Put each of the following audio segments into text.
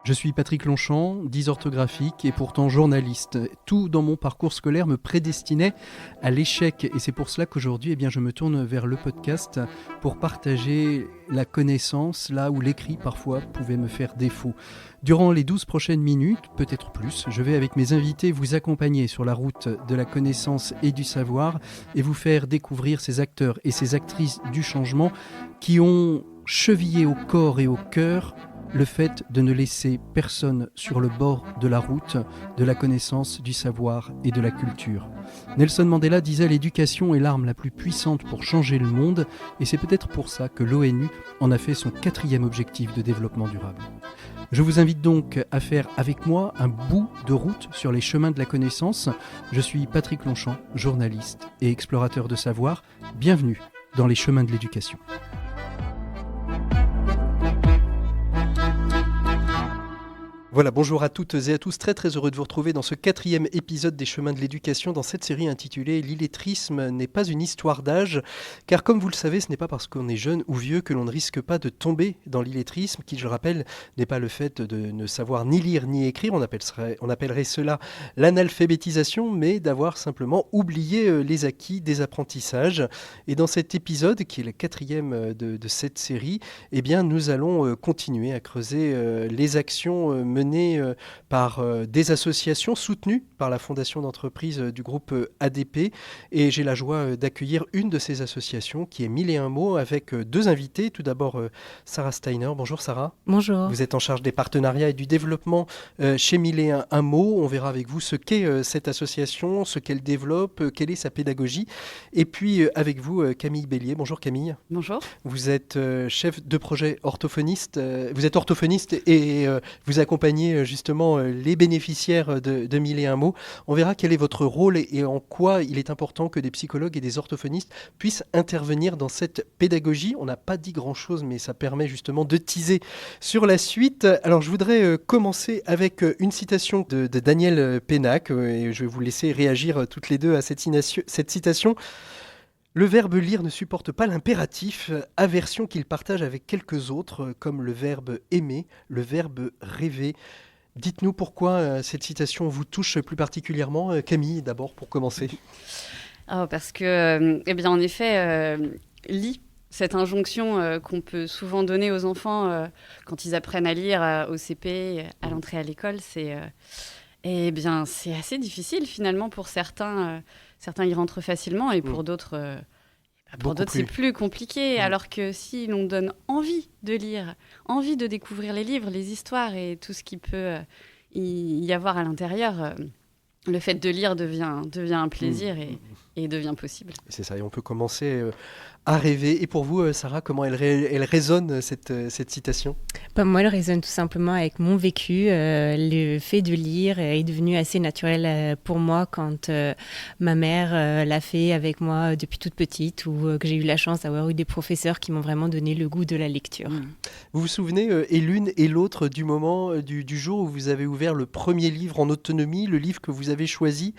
Je suis Patrick Longchamp, dysorthographique et pourtant journaliste. Tout dans mon parcours scolaire me prédestinait à l'échec et c'est pour cela qu'aujourd'hui je me tourne vers le podcast pour partager la connaissance là où l'écrit parfois pouvait me faire défaut. Durant les 12 prochaines minutes, peut-être plus, je vais avec mes invités vous accompagner sur la route de la connaissance et du savoir et vous faire découvrir ces acteurs et ces actrices du changement qui ont chevillé au corps et au cœur le fait de ne laisser personne sur le bord de la route de la connaissance, du savoir et de la culture. Nelson Mandela disait « L'éducation est l'arme la plus puissante pour changer le monde » et c'est peut-être pour ça que l'ONU en a fait son 4e objectif de développement durable. Je vous invite donc à faire avec moi un bout de route sur les chemins de la connaissance. Je suis Patrick Longchamp, journaliste et explorateur de savoir. Bienvenue dans les chemins de l'éducation. Voilà, bonjour à toutes et à tous, très heureux de vous retrouver dans ce 4e épisode des Chemins de l'éducation, dans cette série intitulée « L'illettrisme n'est pas une histoire d'âge », car comme vous le savez, ce n'est pas parce qu'on est jeune ou vieux que l'on ne risque pas de tomber dans l'illettrisme, qui, je le rappelle, n'est pas le fait de ne savoir ni lire ni écrire, on appellerait cela l'analphabétisation, mais d'avoir simplement oublié les acquis des apprentissages. Et dans cet épisode, qui est le 4e de cette série, nous allons continuer à creuser les actions menées par des associations soutenues par la fondation d'entreprise du groupe ADP. Et j'ai la joie d'accueillir une de ces associations qui est 1001 mots avec 2 invités. Tout d'abord, Sarah Steiner. Bonjour Sarah. Bonjour. Vous êtes en charge des partenariats et du développement chez 1001 mots. On verra avec vous ce qu'est cette association, ce qu'elle développe, quelle est sa pédagogie. Et puis avec vous, Camille Bélier. Bonjour Camille. Bonjour. Vous êtes chef de projet orthophoniste. Vous êtes orthophoniste et vous accompagnez justement les bénéficiaires de 1001 mots. On verra quel est votre rôle et en quoi il est important que des psychologues et des orthophonistes puissent intervenir dans cette pédagogie. On n'a pas dit grand-chose, mais ça permet justement de teaser sur la suite. Alors, je voudrais commencer avec une citation de Daniel Pénac et je vais vous laisser réagir toutes les deux à cette citation. Le verbe lire ne supporte pas l'impératif, aversion qu'il partage avec quelques autres, comme le verbe aimer, le verbe rêver. Dites-nous pourquoi cette citation vous touche plus particulièrement. Camille, d'abord, pour commencer. Parce que, en effet, lis, cette injonction qu'on peut souvent donner aux enfants quand ils apprennent à lire au CP, à l'entrée à l'école, c'est assez difficile finalement pour certains. Certains y rentrent facilement et pour d'autres, c'est plus compliqué. Alors que si l'on donne envie de lire, envie de découvrir les livres, les histoires et tout ce qui peut y avoir à l'intérieur, le fait de lire devient un plaisir et devient possible. C'est ça, et on peut commencer à rêver. Et pour vous, Sarah, comment elle résonne, cette citation ? Moi, elle résonne tout simplement avec mon vécu. Le fait de lire est devenu assez naturel pour moi quand ma mère l'a fait avec moi depuis toute petite ou que j'ai eu la chance d'avoir eu des professeurs qui m'ont vraiment donné le goût de la lecture. Vous vous souvenez, et l'une et l'autre, du moment, du jour où vous avez ouvert le premier livre en autonomie, le livre que vous avez choisi,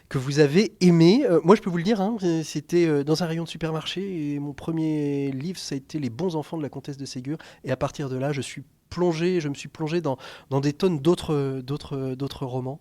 que vous avez aimé. Moi, je peux vous le dire, c'était dans un rayon de supermarché et mon premier livre, ça a été Les bons enfants de la comtesse de Ségur. Et à partir de là, je me suis plongé dans des tonnes d'autres romans.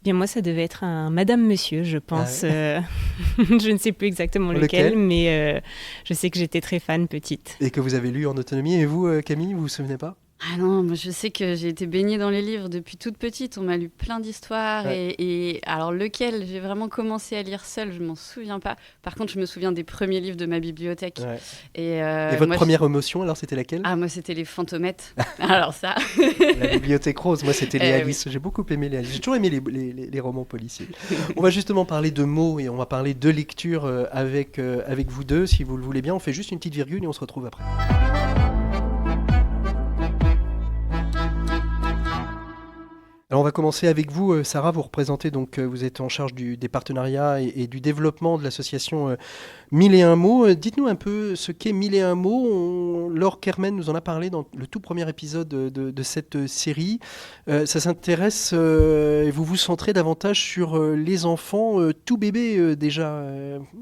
Bien, moi, ça devait être un Madame Monsieur, je pense. Je ne sais plus exactement lequel, mais je sais que j'étais très fan petite. Et que vous avez lu en autonomie. Et vous, Camille, vous vous souvenez pas ? Ah non, moi je sais que j'ai été baignée dans les livres depuis toute petite. On m'a lu plein d'histoires. Ouais. Et alors lequel j'ai vraiment commencé à lire seule, je m'en souviens pas. Par contre, je me souviens des premiers livres de ma bibliothèque. Ouais. Et votre première émotion, alors, c'était laquelle ? Ah, moi, c'était les Fantomettes. Alors ça... La bibliothèque rose, moi, c'était les Alice. Oui. J'ai beaucoup aimé les Alice. J'ai toujours aimé les romans policiers. On va justement parler de mots et on va parler de lecture avec vous deux, si vous le voulez bien. On fait juste une petite virgule et on se retrouve après. Alors on va commencer avec vous, Sarah. Vous représentez donc, vous êtes en charge des partenariats et du développement de l'association 1001 mots. Dites-nous un peu ce qu'est 1001 mots. Laure Kermen nous en a parlé dans le tout premier épisode de cette série. Ça s'intéresse, vous vous centrez davantage sur les enfants tout bébés déjà.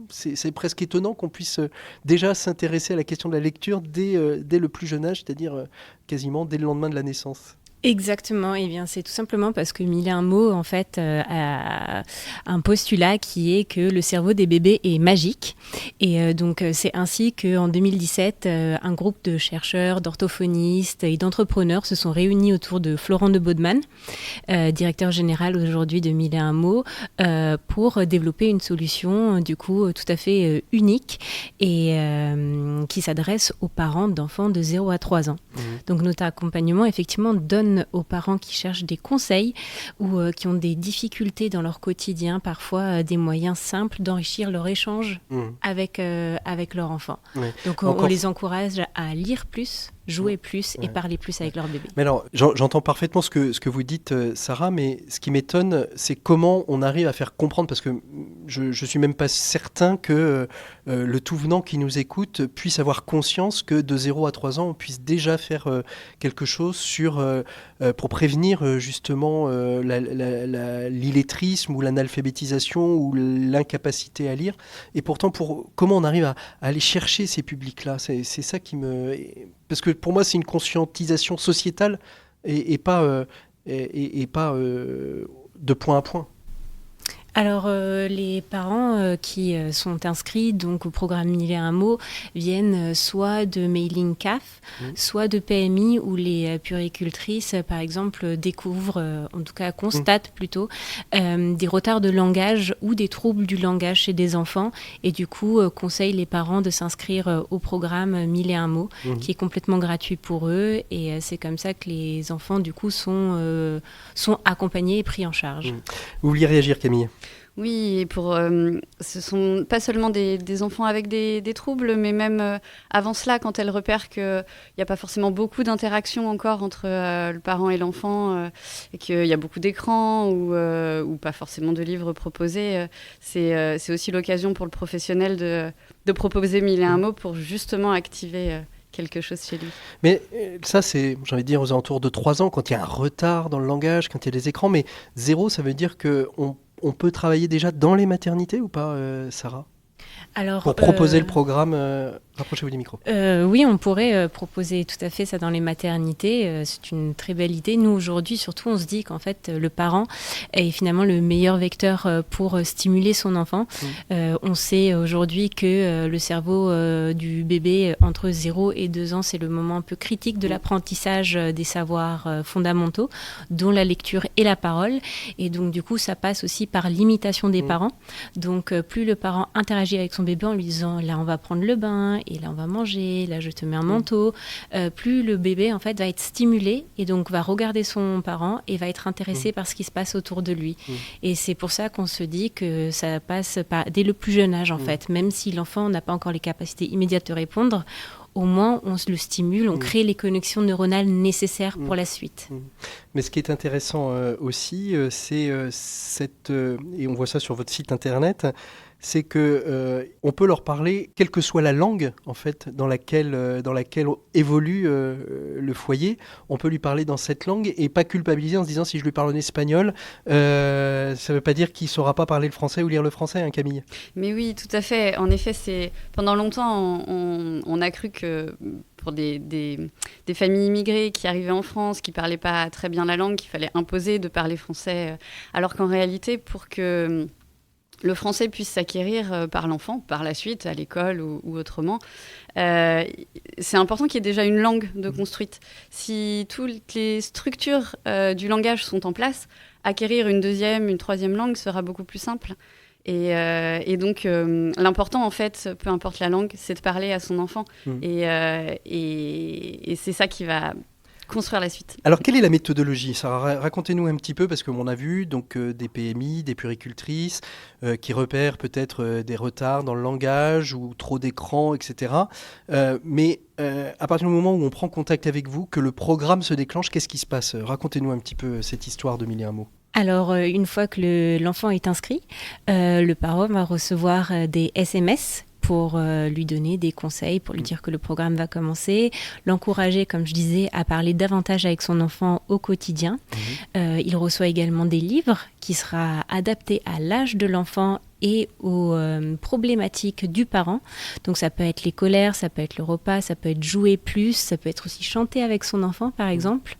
C'est presque étonnant qu'on puisse déjà s'intéresser à la question de la lecture dès le plus jeune âge, c'est-à-dire quasiment dès le lendemain de la naissance. Exactement, et bien c'est tout simplement parce que Mille et un mots en fait a un postulat qui est que le cerveau des bébés est magique, et donc c'est ainsi qu'en 2017 un groupe de chercheurs, d'orthophonistes et d'entrepreneurs se sont réunis autour de Florent de Bodman, directeur général aujourd'hui de Mille et un mots, pour développer une solution du coup tout à fait unique et qui s'adresse aux parents d'enfants de 0 à 3 ans. Donc notre accompagnement effectivement donne aux parents qui cherchent des conseils ou qui ont des difficultés dans leur quotidien, parfois des moyens simples d'enrichir leur échange avec leur enfant. Donc on les encourage à lire plus, jouer plus et parler plus avec leur bébé. Mais alors, j'entends parfaitement ce que vous dites, Sarah, mais ce qui m'étonne, c'est comment on arrive à faire comprendre, parce que je suis même pas certain que le tout venant qui nous écoute puisse avoir conscience que de 0 à 3 ans, on puisse déjà faire quelque chose pour prévenir justement l'illettrisme ou l'analphabétisation ou l'incapacité à lire. Et pourtant, comment on arrive à aller chercher ces publics-là, c'est ça qui me... Parce que pour moi, c'est une conscientisation sociétale et pas de point à point. Alors, les parents qui sont inscrits donc, au programme Mille et un mots viennent soit de Mailing CAF, soit de PMI, où les puéricultrices, par exemple, découvrent, en tout cas constatent plutôt, des retards de langage ou des troubles du langage chez des enfants, et du coup conseillent les parents de s'inscrire au programme Mille et un mots, qui est complètement gratuit pour eux, et c'est comme ça que les enfants du coup sont accompagnés et pris en charge. Vous vouliez réagir, Camille ? Oui, et ce sont pas seulement des enfants avec des troubles, mais même avant cela, quand elles repèrent qu'il n'y a pas forcément beaucoup d'interactions encore entre le parent et l'enfant, et qu'il y a beaucoup d'écrans ou pas forcément de livres proposés, c'est aussi l'occasion pour le professionnel de proposer Mille et un mots pour justement activer quelque chose chez lui. Mais ça, c'est, j'ai envie de dire, aux alentours de 3 ans, quand il y a un retard dans le langage, quand il y a des écrans, mais 0, ça veut dire qu'on peut travailler déjà dans les maternités ou pas, Sarah ? Alors, pour proposer le programme, rapprochez-vous du micro. Oui, on pourrait proposer tout à fait ça dans les maternités. C'est une très belle idée. Nous, aujourd'hui, surtout, on se dit qu'en fait, le parent est finalement le meilleur vecteur pour stimuler son enfant. On sait aujourd'hui que le cerveau du bébé entre 0 et 2 ans, c'est le moment un peu critique de l'apprentissage des savoirs fondamentaux, dont la lecture et la parole. Et donc, du coup, ça passe aussi par l'imitation des parents. Donc, plus le parent interagit avec son bébé en lui disant là on va prendre le bain et là on va manger, là je te mets un manteau, plus le bébé en fait va être stimulé et donc va regarder son parent et va être intéressé par ce qui se passe autour de lui. Et c'est pour ça qu'on se dit que ça passe dès le plus jeune âge en fait, même si l'enfant n'a pas encore les capacités immédiates de répondre, au moins on le stimule, on crée les connexions neuronales nécessaires pour la suite. Mais ce qui est intéressant aussi, c'est et on voit ça sur votre site internet, c'est que on peut leur parler, quelle que soit la langue en fait dans laquelle évolue le foyer, on peut lui parler dans cette langue et pas culpabiliser en se disant si je lui parle en espagnol, ça ne veut pas dire qu'il ne saura pas parler le français ou lire le français, hein, Camille. Mais oui, tout à fait. En effet, pendant longtemps, on a cru que pour des familles immigrées qui arrivaient en France, qui ne parlaient pas très bien la langue, qu'il fallait imposer de parler français, alors qu'en réalité, pour que le français puisse s'acquérir par l'enfant, par la suite, à l'école ou autrement, c'est important qu'il y ait déjà une langue de construite. Si toutes les structures du langage sont en place, acquérir une deuxième, une troisième langue sera beaucoup plus simple. Et donc, l'important, en fait, peu importe la langue, c'est de parler à son enfant. Et c'est ça qui va construire la suite. Alors, quelle est la méthodologie ? Sarah, racontez-nous un petit peu, parce qu'on a vu donc, des PMI, des puéricultrices, qui repèrent peut-être des retards dans le langage ou trop d'écran, etc. Mais à partir du moment où on prend contact avec vous, que le programme se déclenche, qu'est-ce qui se passe ? Racontez-nous un petit peu cette histoire de Mille et un mots. Alors, une fois que l'enfant est inscrit, le parent va recevoir des SMS pour lui donner des conseils, pour lui dire que le programme va commencer, l'encourager, comme je disais, à parler davantage avec son enfant au quotidien. Il reçoit également des livres qui sera adaptés à l'âge de l'enfant et aux problématiques du parent. Donc ça peut être les colères, ça peut être le repas, ça peut être jouer plus, ça peut être aussi chanter avec son enfant par exemple.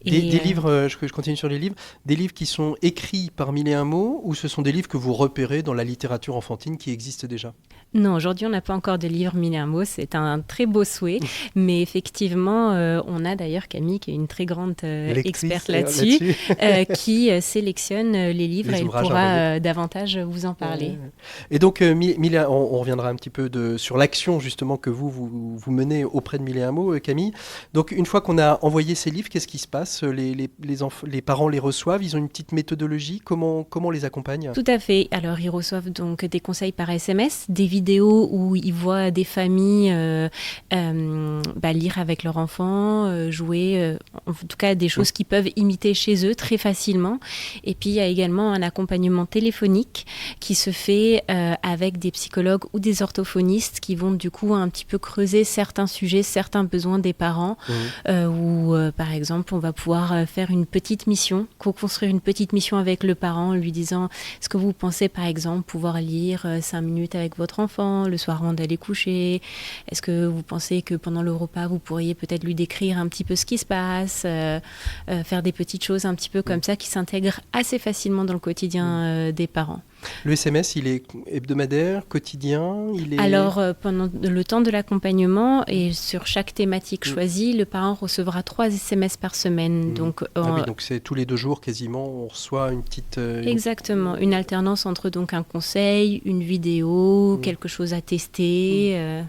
Des livres, je continue sur les livres, des livres qui sont écrits par Mille et un mots, ou ce sont des livres que vous repérez dans la littérature enfantine qui existe déjà? Non, aujourd'hui, on n'a pas encore de livre Mille et un mots. C'est un très beau souhait. Mais effectivement, on a d'ailleurs Camille, qui est une très grande experte là-dessus, qui sélectionne les livres et elle pourra davantage vous en parler. Et donc, on reviendra un petit peu sur l'action justement que vous menez auprès de Mille et un mots, Camille. Donc, une fois qu'on a envoyé ces livres, qu'est-ce qui se passe? Les parents les reçoivent, ils ont une petite méthodologie. Comment on les accompagne? Tout à fait. Alors, ils reçoivent donc des conseils par SMS, des vidéos où ils voient des familles lire avec leur enfant, jouer, en tout cas des choses qu'ils peuvent imiter chez eux très facilement. Et puis il y a également un accompagnement téléphonique qui se fait avec des psychologues ou des orthophonistes qui vont du coup un petit peu creuser certains sujets, certains besoins des parents, où par exemple on va pouvoir faire une petite mission, co-construire une petite mission avec le parent en lui disant: est-ce que vous pensez par exemple pouvoir lire 5 minutes avec votre enfant le soir avant d'aller coucher? Est-ce que vous pensez que pendant le repas, vous pourriez peut-être lui décrire un petit peu ce qui se passe, faire des petites choses un petit peu comme ça qui s'intègrent assez facilement dans le quotidien des parents? Le SMS, il est hebdomadaire, quotidien? Alors, pendant le temps de l'accompagnement et sur chaque thématique choisie, le parent recevra 3 SMS par semaine. Donc, donc c'est tous les 2 jours quasiment, on reçoit une petite... Exactement, une alternance entre donc un conseil, une vidéo, quelque chose à tester.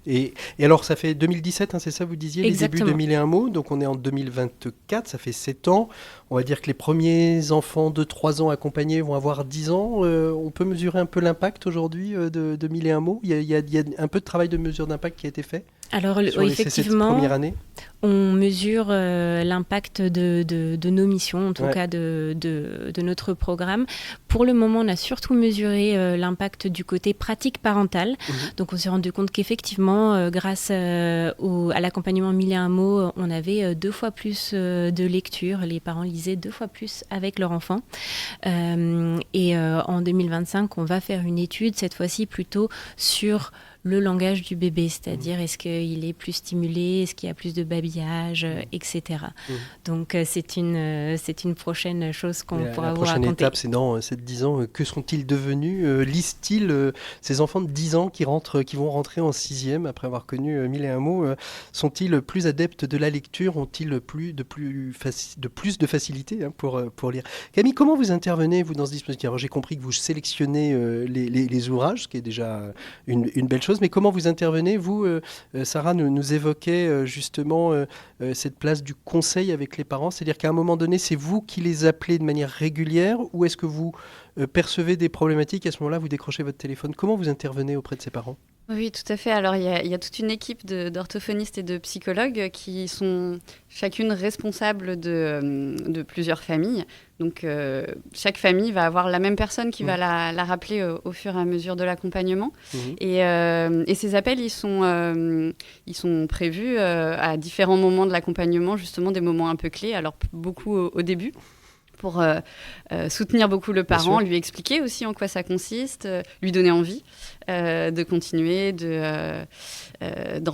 Et alors, ça fait 2017, c'est ça vous disiez? Exactement. Les débuts de Mille et un mots, donc on est en 2024, ça fait 7 ans. On va dire que les premiers enfants de 3 ans accompagnés vont avoir 10 ans. On peut mesurer un peu l'impact aujourd'hui de Mille et un mots. Il y a un peu de travail de mesure d'impact qui a été fait? Alors, effectivement, cette première année, on mesure l'impact de nos missions, en tout cas de notre programme. Pour le moment, on a surtout mesuré l'impact du côté pratique parental. Donc, on s'est rendu compte qu'effectivement, grâce à l'accompagnement Mille et un mots, on avait 2 fois plus de lectures. Les parents lisaient 2 fois plus avec leur enfant. En 2025, on va faire une étude, cette fois-ci plutôt sur le langage du bébé, c'est-à-dire est-ce qu'il est plus stimulé, est-ce qu'il y a plus de babillage, etc. Donc c'est une prochaine chose qu'on pourra vous raconter. La prochaine étape, c'est dans 7-10 ans, que seront-ils devenus? Lisent-ils ces enfants de 10 ans qui vont rentrer en 6e après avoir connu Mille et un mots? Sont-ils plus adeptes de la lecture? Ont-ils plus de facilité pour lire? Camille, comment vous intervenez, vous, dans ce dispositif? Alors, j'ai compris que vous sélectionnez les ouvrages, ce qui est déjà une belle chose. Mais comment vous intervenez? Vous, Sarah nous évoquait justement cette place du conseil avec les parents. C'est-à-dire qu'à un moment donné, c'est vous qui les appelez de manière régulière, ou est-ce que vous percevez des problématiques? À ce moment-là, vous décrochez votre téléphone. Comment vous intervenez auprès de ces parents? Oui, tout à fait. Alors, il y a toute une équipe d'orthophonistes et de psychologues qui sont chacune responsable de plusieurs familles. Donc, chaque famille va avoir la même personne qui va la rappeler au fur et à mesure de l'accompagnement. Et ces appels, ils sont prévus à différents moments de l'accompagnement, justement des moments un peu clés. Alors, beaucoup au début, pour soutenir beaucoup le parent, lui expliquer aussi en quoi ça consiste, lui donner envie de continuer, d'en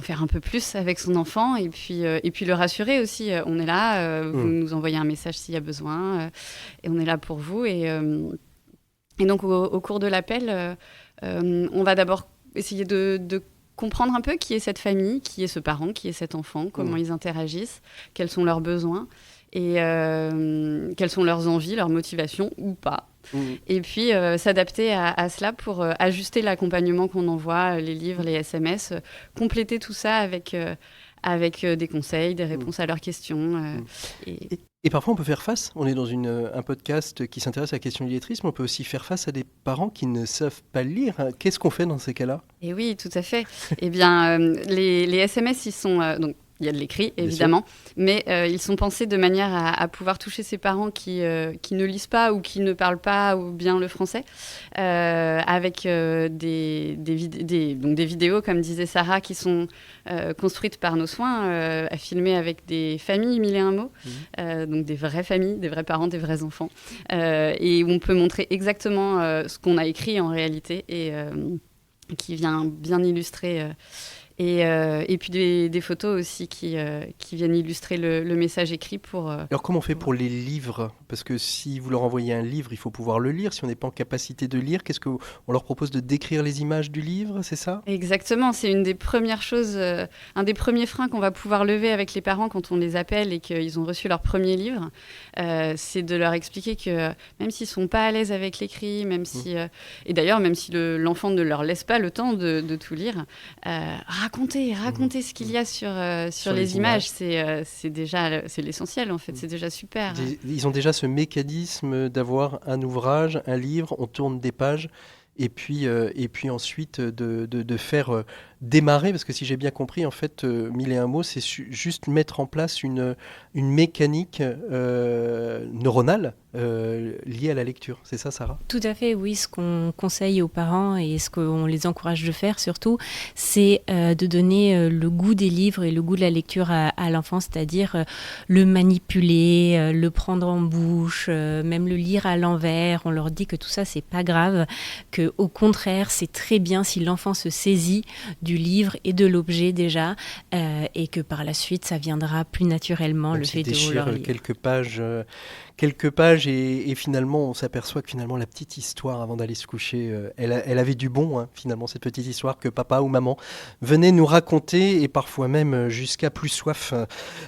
faire un peu plus avec son enfant, et puis le rassurer aussi. On est là, vous nous envoyez un message s'il y a besoin, et on est là pour vous. Et donc au cours de l'appel, on va d'abord essayer de comprendre un peu qui est cette famille, qui est ce parent, qui est cet enfant, comment ils interagissent, quels sont leurs besoins, et quelles sont leurs envies, leurs motivations ou pas. Et puis s'adapter à cela pour ajuster l'accompagnement qu'on envoie, les livres, les SMS, compléter tout ça avec des conseils, des réponses à leurs questions. Et parfois on peut faire face, on est dans un podcast qui s'intéresse à la question de l'illettrisme, on peut aussi faire face à des parents qui ne savent pas lire. Qu'est-ce qu'on fait dans ces cas-là? Et oui, tout à fait. Eh bien, les SMS, ils sont... donc, il y a de l'écrit, évidemment, mais ils sont pensés de manière à pouvoir toucher ces parents qui ne lisent pas ou qui ne parlent pas ou bien le français, avec des vidéos, comme disait Sarah, qui sont construites par nos soins, à filmer avec des familles 1001 mots, donc des vraies familles, des vrais parents, des vrais enfants, et où on peut montrer exactement ce qu'on a écrit en réalité, et qui vient bien illustrer... Et puis des photos aussi qui viennent illustrer le message écrit pour... Alors comment on fait pour les livres ? Parce que si vous leur envoyez un livre, il faut pouvoir le lire. Si on n'est pas en capacité de lire, qu'est-ce qu'on leur propose de décrire les images du livre, c'est ça ? Exactement, c'est une des premières choses, un des premiers freins qu'on va pouvoir lever avec les parents quand on les appelle et qu'ils ont reçu leur premier livre. C'est de leur expliquer que même s'ils ne sont pas à l'aise avec l'écrit, même si... et d'ailleurs, même si l'enfant ne leur laisse pas le temps de tout lire... Raconter ce qu'il y a sur les images, c'est déjà c'est l'essentiel en fait, c'est déjà super. Ils ont déjà ce mécanisme d'avoir un ouvrage, un livre, on tourne des pages et puis ensuite de faire démarrer, parce que si j'ai bien compris, en fait, 1001 mots, c'est juste mettre en place une mécanique neuronale liée à la lecture. C'est ça, Sarah ? Tout à fait, oui. Ce qu'on conseille aux parents et ce qu'on les encourage de faire surtout, c'est de donner le goût des livres et le goût de la lecture à l'enfant, c'est-à-dire le manipuler, le prendre en bouche, même le lire à l'envers. On leur dit que tout ça, c'est pas grave, que au contraire, c'est très bien si l'enfant se saisit du livre et de l'objet déjà, et que par la suite, ça viendra plus naturellement, même le fait de vouloir lire quelques pages et finalement on s'aperçoit que finalement la petite histoire avant d'aller se coucher, elle avait du bon, hein, finalement, cette petite histoire que papa ou maman venait nous raconter, et parfois même jusqu'à plus soif.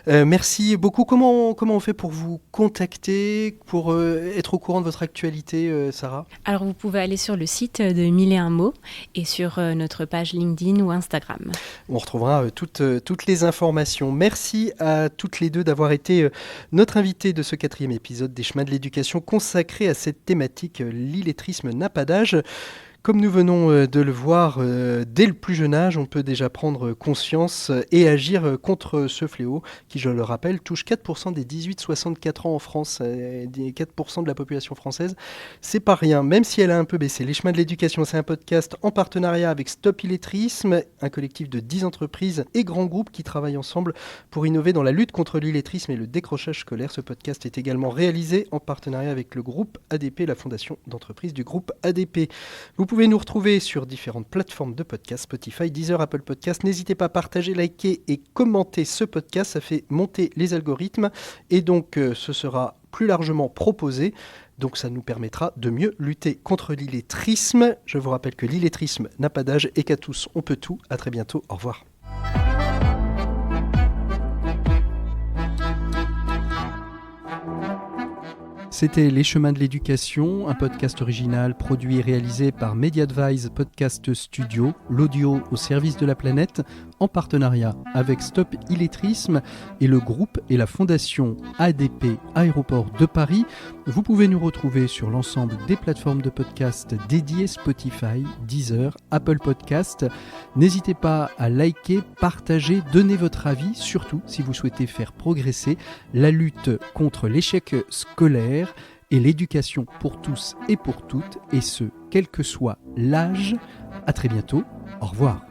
Merci beaucoup. Comment on fait pour vous contacter, pour être au courant de votre actualité, Sarah ? Alors vous pouvez aller sur le site de 1001 mots et sur notre page LinkedIn ou Instagram. On retrouvera toutes les informations. Merci à toutes les deux d'avoir été notre invitée de ce 4e épisode des Chemins de l'éducation consacré à cette thématique, l'illettrisme n'a pas d'âge. Comme nous venons de le voir, dès le plus jeune âge, on peut déjà prendre conscience et agir contre ce fléau qui, je le rappelle, touche 4% des 18-64 ans en France, 4% de la population française. C'est pas rien, même si elle a un peu baissé. Les Chemins de l'éducation, c'est un podcast en partenariat avec Stop Illettrisme, un collectif de 10 entreprises et grands groupes qui travaillent ensemble pour innover dans la lutte contre l'illettrisme et le décrochage scolaire. Ce podcast est également réalisé en partenariat avec le groupe ADP, la fondation d'entreprise du groupe ADP. Vous pouvez nous retrouver sur différentes plateformes de podcast, Spotify, Deezer, Apple Podcast. N'hésitez pas à partager, liker et commenter ce podcast. Ça fait monter les algorithmes et donc ce sera plus largement proposé. Donc ça nous permettra de mieux lutter contre l'illettrisme. Je vous rappelle que l'illettrisme n'a pas d'âge et qu'à tous on peut tout. À très bientôt. Au revoir. C'était Les Chemins de l'éducation, un podcast original produit et réalisé par Mediadvise Podcast Studio, l'audio au service de la planète, en partenariat avec Stop Illettrisme et le groupe et la fondation ADP Aéroport de Paris. Vous pouvez nous retrouver sur l'ensemble des plateformes de podcast dédiées, Spotify, Deezer, Apple Podcast. N'hésitez pas à liker, partager, donner votre avis, surtout si vous souhaitez faire progresser la lutte contre l'échec scolaire et l'éducation pour tous et pour toutes, et ce, quel que soit l'âge. À très bientôt. Au revoir.